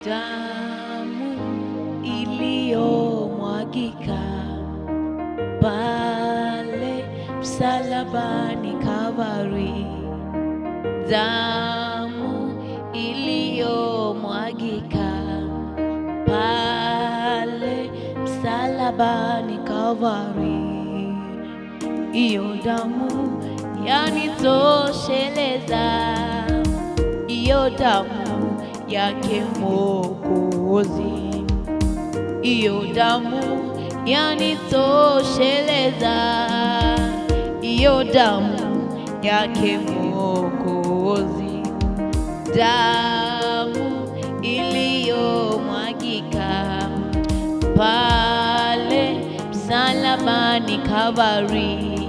Damu iliyomwagika pale msalabani Kalvari, damu iliyomwagika pale msalabani Kalvari, iyo damu yanitosheleza, iyo damu yake Mwokozi, iyo damu yanitosheleza, iyo damu yake Mwokozi, damu iliyomwagika pale msalabani Kalvari,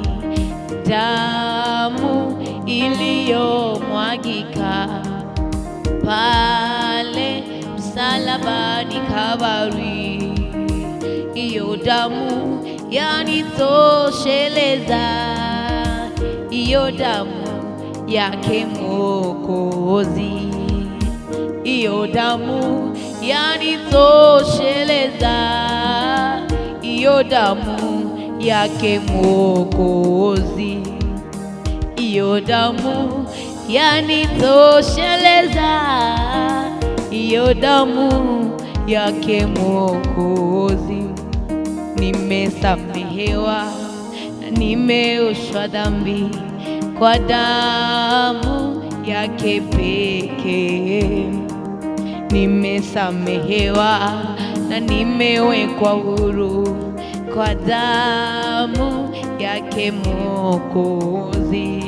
damu iliyomwagika pale msalabani Kalvari, iyo damu yanitosheleza, iyo damu yake Mwokozi, iyo damu yanitosheleza, iyo damu yake Mwokozi, iyo damu yanitosheleza, iyo damu yake Mwokozi. Nimesamehewa na nimeoshwa dhambi kwa damu yake pekee. Nimesamehewa na nimewekwa huru kwa damu yake Mwokozi.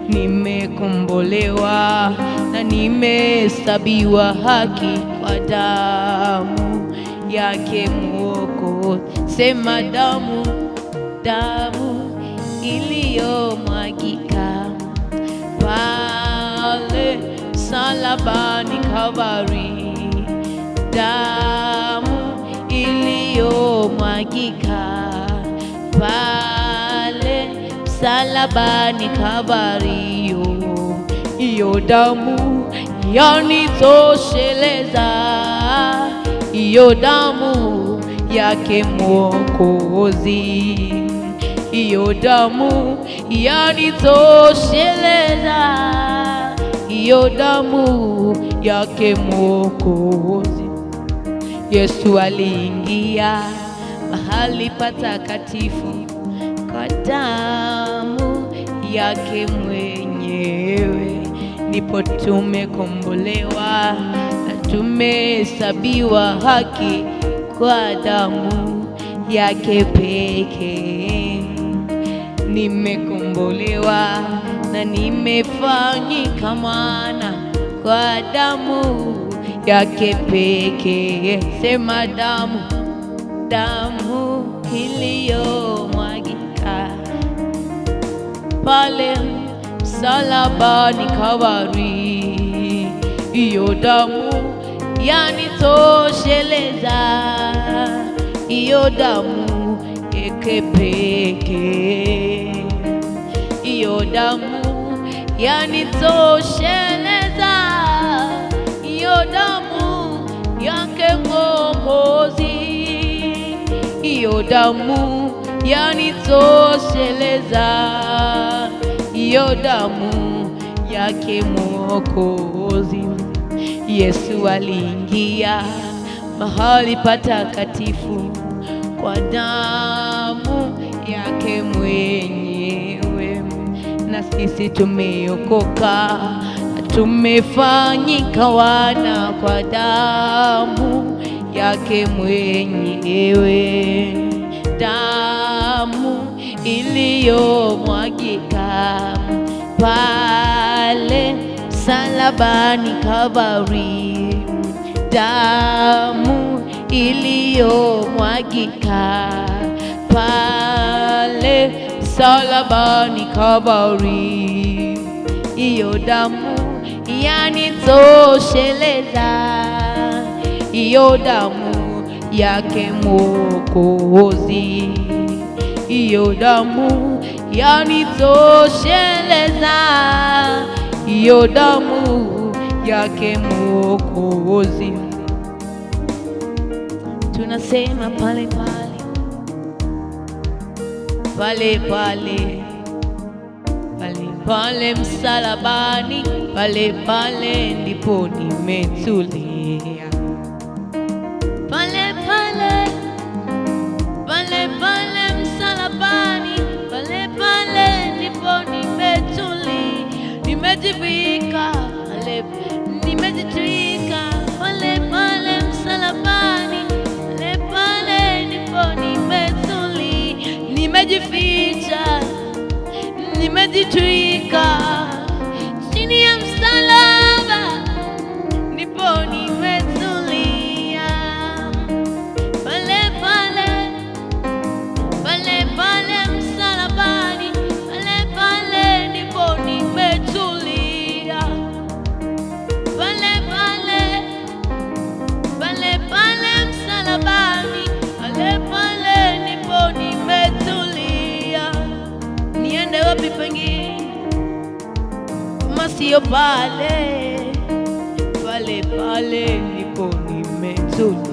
Nimekombolewa na nimehesabiwa haki kwa damu yake Mwokozi. Sema damu, damu iliyomwagika pale msalabani Kalvari, damu iliyomwagika pale msalabani Kalvari, iyo damu yanitosheleza, iyo damu yake Mwokozi, iyo damu yanitosheleza, iyo damu yake Mwokozi. Yesu aliingia mahali patakatifu kwa damu yake mwenyewe, ndipo tumekombolewa na tumehesabiwa haki kwa damu yake pekee. Nimekombolewa na nimefanyika mwana kwa damu yake pekee. Sema damu, damu iliyomwagika pale msalabani Kalvari, iyo damu yanitosheleza, iyo damu yake pekee, iyo damu yanitosheleza, iyo damu yake Mwokozi, iyo damu yanitosheleza, iyo damu yake Mwokozi. Yesu aliingia mahali patakatifu kwa damu yake mwenyewe, na sisi tumeokoka na tumefanyika wana kwa damu yake mwenyewe, damu iliyomwagika pale msalabani Kalvari, damu iliyomwagika pale msalabani Kalvari, iyo damu yanitosheleza, iyo damu yake Mwokozi, iyo damu yanitosheleza, iyo damu yake Mwokozi. tunasema pale pale, pale pale, pale pale msalabani, pale pale ndipo nimetulia. Pale pale, pale pale msalabani, pale pale ndipo nimetulia, nimejivika, nimejitwika. Pale pale msalabani, pale pale ndipo nimetulia, nimejificha, nimejitwika chini ya msalaba, ndipo nimetulia. Pale pale, pale pale msalabani, pale pale ndipo nimetulia. Pale pale, pale pale msalabani, pale pale ndipo nimetulia. Niende wapi pengine kama sio pale? Pale pale ndipo nimetulia.